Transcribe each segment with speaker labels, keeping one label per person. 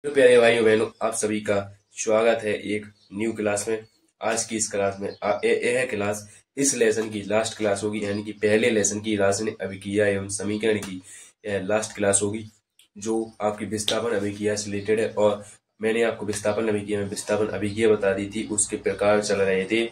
Speaker 1: तो प्यारे भाइयों बहनों, आप सभी का स्वागत है एक न्यू क्लास में। आज की इस क्लास में यह क्लास इस लेसन की लास्ट क्लास होगी, यानी कि पहले लेसन की रासायनिक अभिक्रिया एवं समीकरण की यह लास्ट क्लास होगी, जो आपकी विस्थापन अभिक्रिया से रिलेटेड है। और मैंने आपको विस्थापन अभिक्रिया में विस्थापन अभिक्रिया बता दी थी, उसके प्रकार चल रहे थे।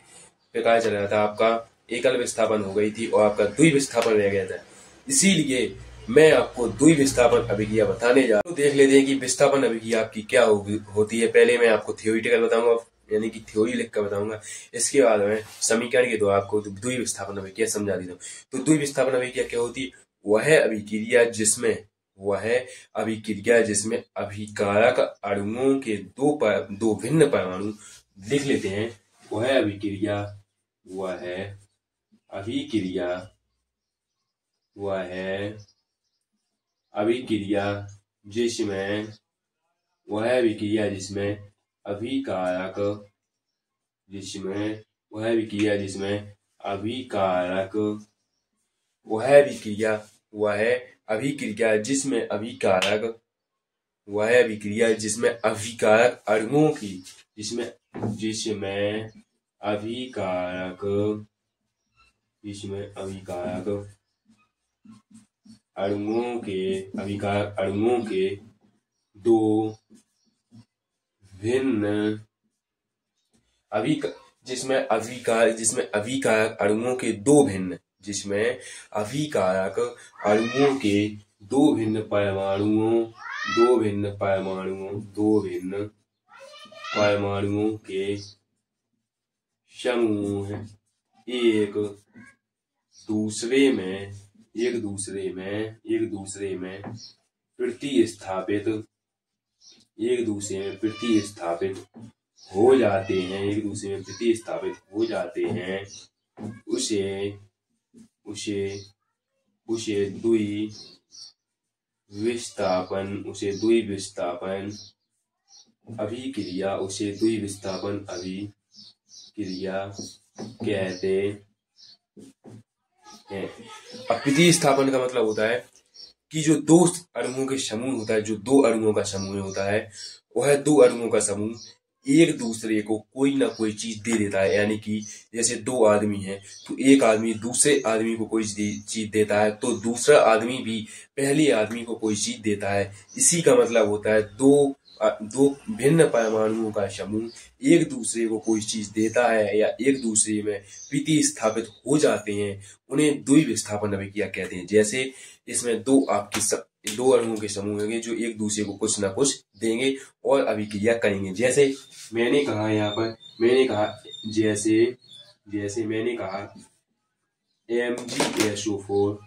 Speaker 1: प्रकार चल रहा था आपका एकल विस्थापन हो गई थी और आपका द्वि विस्थापन रह गया था। इसीलिए मैं आपको द्वि विस्थापन अभिक्रिया बताने जा रहा हूं। तो देख लेते हैं कि विस्थापन अभिक्रिया आपकी क्या होती है। पहले मैं आपको थ्योरेटिकल बताऊंगा, यानी कि थ्योरी लिखकर बताऊंगा। इसके बाद में समीकरण के द्वारा आपको द्वि विस्थापन अभिक्रिया समझा देता हूँ। तो द्वि विस्थापन अभिक्रिया क्या होती है? वह अभिक्रिया जिसमें अभिकारक अणुओं के दो भिन्न परमाणु लिख लेते हैं। वह अभिक्रिया जिसमें अभिकारक अणुओं की दो भिन्न परमाणुओं के समूह एक दूसरे में प्रतिस्थापित हो जाते हैं। उसे द्वि विस्थापन अभिक्रिया कहते हैं। अब प्रतिस्थापन का मतलब होता है कि जो दो अणुओं के समूह होता है, जो दो अणुओं का समूह होता है, वह दो अणुओं का समूह एक दूसरे को कोई ना कोई चीज दे देता है। यानी कि जैसे दो आदमी हैं, तो एक आदमी दूसरे आदमी को कोई चीज देता है, तो दूसरा आदमी भी पहले आदमी को कोई चीज देता है। इसी का मतलब होता है दो भिन्न परमाणुओं का समूह एक दूसरे को कोई चीज देता है या एक दूसरे में प्रतिस्थापित हो जाते हैं, उन्हें द्वि विस्थापन अभिक्रिया कहते हैं। जैसे इसमें दो अणुओं के समूह होंगे जो एक दूसरे को कुछ ना कुछ देंगे और अभिक्रिया करेंगे। जैसे मैंने कहा MgSO4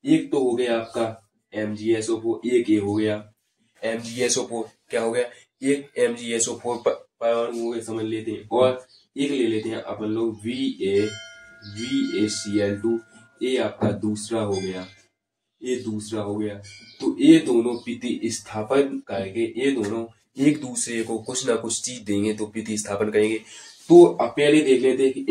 Speaker 1: एक तो हो गया आपका MgSO4, एक ये हो गया MgSO4। क्या हो गया? एक MgSO4 परमाणु को समझ लेते हैं और एक ले लेते हैं अपन लोग VaCl2। ये आपका दूसरा हो गया। तो ये दोनों प्रतिस्थापन करके ये दोनों एक दूसरे को कुछ ना कुछ चीज देंगे तो प्रतिस्थापन करेंगे। तो अब पहले देख लेते हैं कि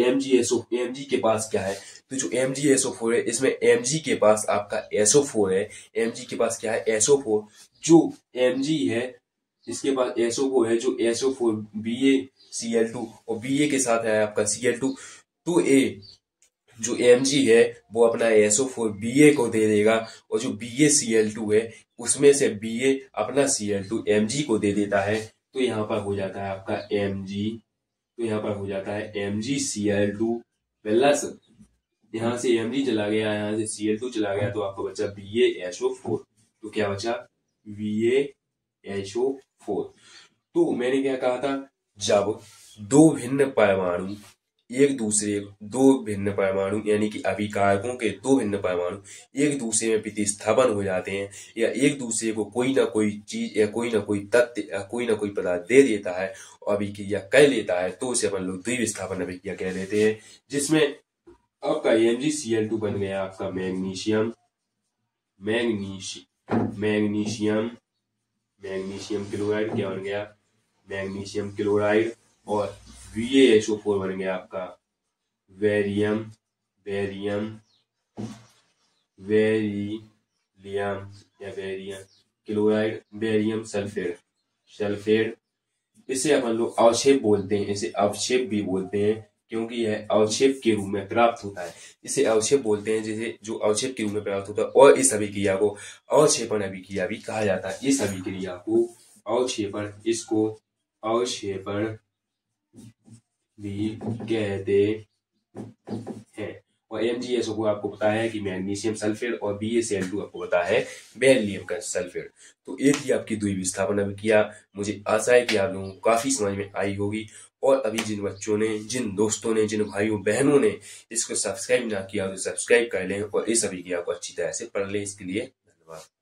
Speaker 1: Mg के पास क्या है। तो जो MgSO4 है, इसमें Mg के पास आपका SO4 है। Mg के पास क्या है? SO4। जो Mg है इसके पास SO4 है, जो SO4 BaCl2 और Ba के साथ है आपका Cl2। तो ये जो Mg है वो अपना SO4 Ba को दे देगा और जो BaCl2 है उसमें से Ba अपना Cl2 Mg को दे देता है। तो यहाँ पर हो जाता है आपका MgCl2 प्लस यहाँ से Mg चला गया, यहाँ से Cl2 चला गया, तो आपको बचा BaSO4। तो क्या बचा? BaSO4। तो मैंने क्या कहा था? जब दो भिन्न परमाणु यानी कि अभिकारकों के दो भिन्न परमाणु एक दूसरे में प्रतिस्थापन हो जाते हैं या एक दूसरे को कोई ना कोई चीज या कोई ना कोई तत्व या कोई ना कोई पदार्थ दे देता है और अभिक्रिया कर लेता है, तो उसे अपन लोग द्वि विस्थापन अभिक्रिया कह देते हैं। जिसमें आपका MgCl2 बन गया आपका मैग्नीशियम क्लोराइड। क्या बन गया? Magnesium chloride. और VaSO4 बन गया आपका वेरियम क्लोराइड, बेरियम सल्फेट, सल्फेट। इसे अपन लोग अवक्षेप बोलते हैं, इसे अवक्षेप भी बोलते हैं क्योंकि यह अवक्षेप के रूप में प्राप्त होता है। इसे अवक्षेप बोलते हैं जिसे जो अवक्षेप के रूप में प्राप्त होता है, और इस अभिक्रिया को अवक्षेपण अभिक्रिया भी कहा जाता है। इस अभिक्रिया को अवक्षेपण, इसको अवक्षेपण भी कहते हैं। और MgSO को आपको पता है कि मैग्नीशियम सल्फेट, और BaCl2 आपको पता है बेरिलियम का सल्फेट। तो ये थी आपकी द्वितीय विस्थापन अभिक्रिया। मुझे आशा है कि आप लोगों को काफी समझ में आई होगी। और अभी जिन बच्चों ने, जिन दोस्तों ने, जिन भाइयों बहनों ने इसको सब्सक्राइब ना किया तो सब्सक्राइब कर लें और इस अभिक्रिया को अच्छी तरह से पढ़ लें। इसके लिए धन्यवाद।